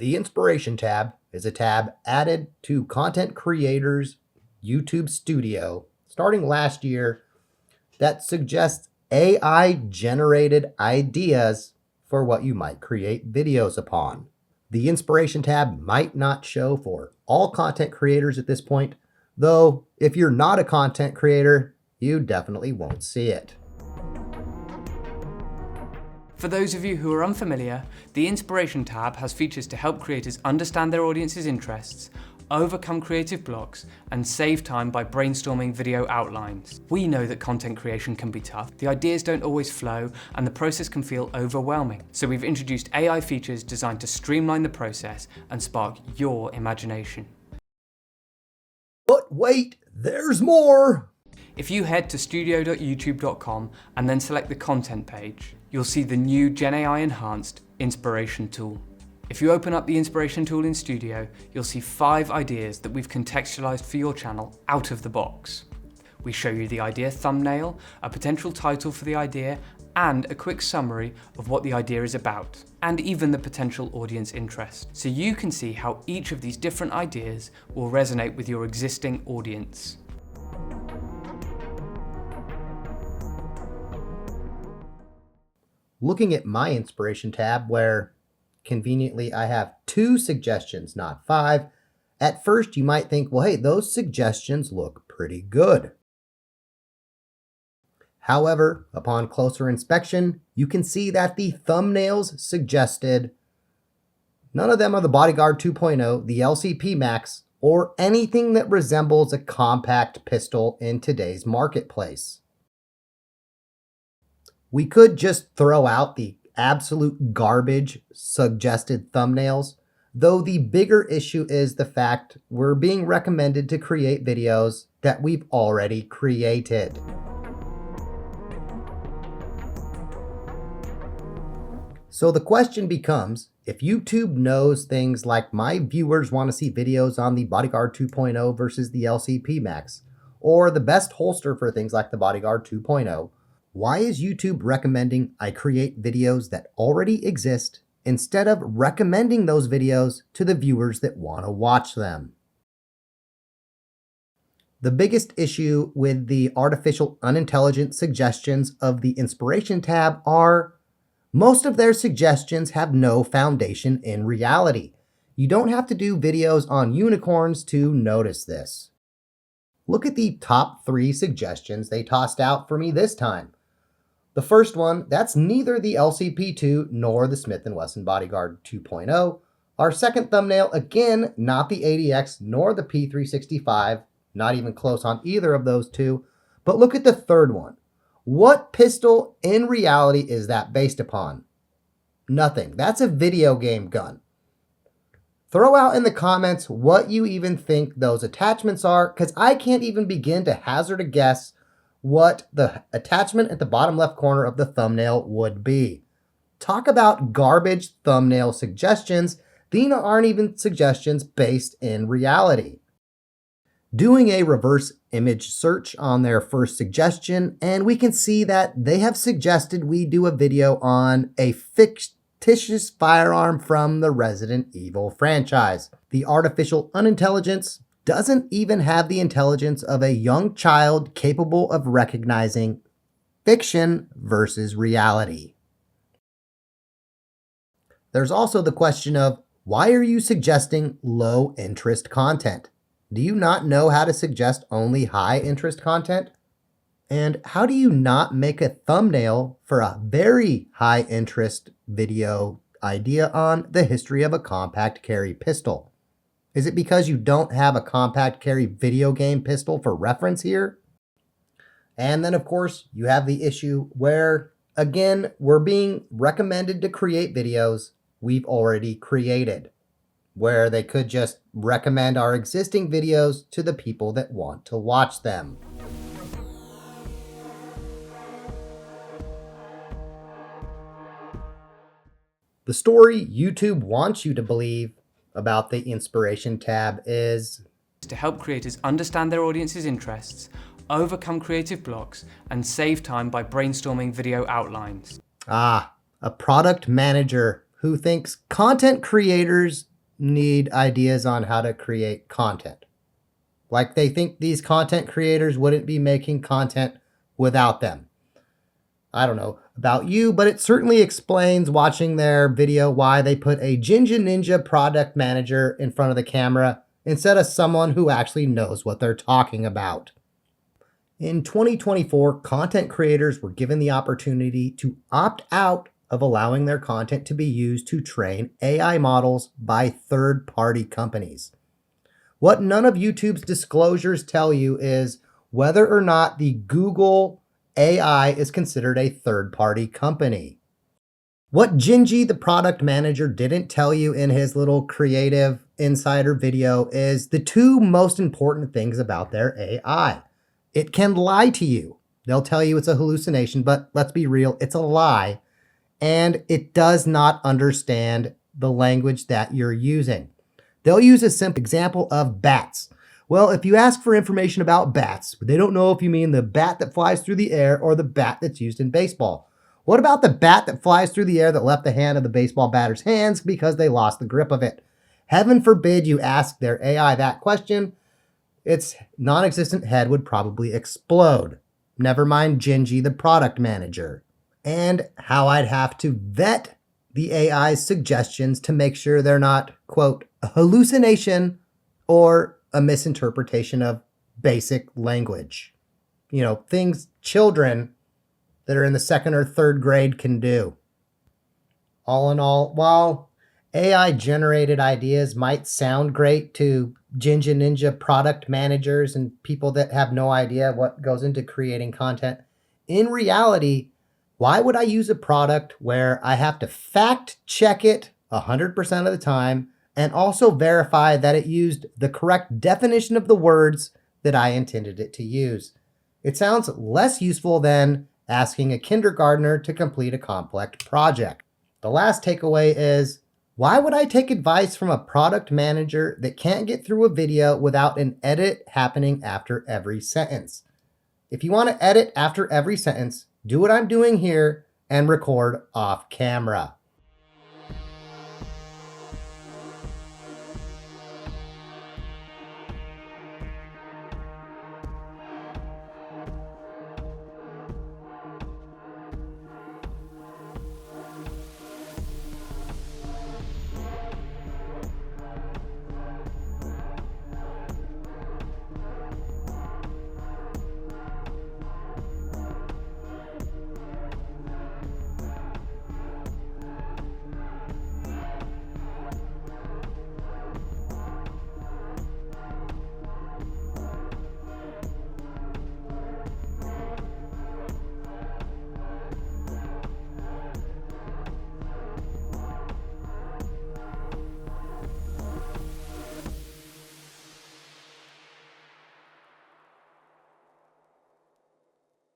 The Inspiration tab is a tab added to content creators' YouTube Studio starting last year that suggests AI-generated ideas for what you might create videos upon. The Inspiration tab might not show for all content creators at this point, though if you're not a content creator, you definitely won't see it. For those of you who are unfamiliar, the Inspiration tab has features to help creators understand their audience's interests, overcome creative blocks, and save time by brainstorming video outlines. We know that content creation can be tough, the ideas don't always flow, and the process can feel overwhelming. So we've introduced AI features designed to streamline the process and spark your imagination. But wait, there's more! If you head to studio.youtube.com and then select the content page, you'll see the new GenAI enhanced Inspiration tool. If you open up the Inspiration tool in Studio, you'll see 5 ideas that we've contextualized for your channel out of the box. We show you the idea thumbnail, a potential title for the idea, and a quick summary of what the idea is about, and even the potential audience interest. So you can see how each of these different ideas will resonate with your existing audience. Looking at my Inspiration tab, where conveniently I have 2 suggestions, not 5, at first you might think, well, hey, those suggestions look pretty good. However, upon closer inspection, you can see that the thumbnails suggested, none of them are the Bodyguard 2.0, the LCP Max, or anything that resembles a compact pistol in today's marketplace. We could just throw out the absolute garbage suggested thumbnails, though the bigger issue is the fact we're being recommended to create videos that we've already created. So the question becomes, if YouTube knows things like my viewers want to see videos on the Bodyguard 2.0 versus the LCP Max, or the best holster for things like the Bodyguard 2.0, why is YouTube recommending I create videos that already exist instead of recommending those videos to the viewers that want to watch them? The biggest issue with the artificial unintelligent suggestions of the Inspiration tab are most of their suggestions have no foundation in reality. You don't have to do videos on unicorns to notice this. Look at the top 3 suggestions they tossed out for me this time. The first one, that's neither the LCP2 nor the Smith & Wesson Bodyguard 2.0. Our second thumbnail, again, not the ADX nor the P365, not even close on either of those two. But look at the third one. What pistol in reality is that based upon? Nothing. That's a video game gun. Throw out in the comments what you even think those attachments are, because I can't even begin to hazard a guess what the attachment at the bottom left corner of the thumbnail would be. Talk about garbage thumbnail suggestions. These aren't even suggestions based in reality. Doing a reverse image search on their first suggestion, and we can see that they have suggested we do a video on a fictitious firearm from the Resident Evil franchise. The artificial unintelligence doesn't even have the intelligence of a young child capable of recognizing fiction versus reality. There's also the question of, why are you suggesting low interest content? Do you not know how to suggest only high interest content? And how do you not make a thumbnail for a very high interest video idea on the history of a compact carry pistol? Is it because you don't have a compact carry video game pistol for reference here? And then, of course, you have the issue where, again, we're being recommended to create videos we've already created, where they could just recommend our existing videos to the people that want to watch them. The story YouTube wants you to believe about the Inspiration tab is to help creators understand their audience's interests, overcome creative blocks, and save time by brainstorming video outlines. A product manager who thinks content creators need ideas on how to create content. Like they think these content creators wouldn't be making content without them. I don't know about you, but it certainly explains watching their video why they put a Ginger Ninja product manager in front of the camera instead of someone who actually knows what they're talking about. In 2024, content creators were given the opportunity to opt out of allowing their content to be used to train AI models by third-party companies. What none of YouTube's disclosures tell you is whether or not the Google AI is considered a third-party company. What Gingy, the product manager, didn't tell you in his little creative insider video is the two most important things about their AI. It can lie to you. They'll tell you it's a hallucination, but let's be real, it's a lie. And it does not understand the language that you're using. They'll use a simple example of bats. Well, if you ask for information about bats, they don't know if you mean the bat that flies through the air or the bat that's used in baseball. What about the bat that flies through the air that left the hand of the baseball batter's hands because they lost the grip of it? Heaven forbid you ask their AI that question. Its non-existent head would probably explode. Never mind Gingy, the product manager. And how I'd have to vet the AI's suggestions to make sure they're not, quote, a hallucination or a misinterpretation of basic language. You know, things children that are in the second or third grade can do. All in all, while AI-generated ideas might sound great to Ginger Ninja product managers and people that have no idea what goes into creating content, in reality, why would I use a product where I have to fact check it 100% of the time and also verify that it used the correct definition of the words that I intended it to use? It sounds less useful than asking a kindergartner to complete a complex project. The last takeaway is, why would I take advice from a product manager that can't get through a video without an edit happening after every sentence? If you want to edit after every sentence, do what I'm doing here and record off camera.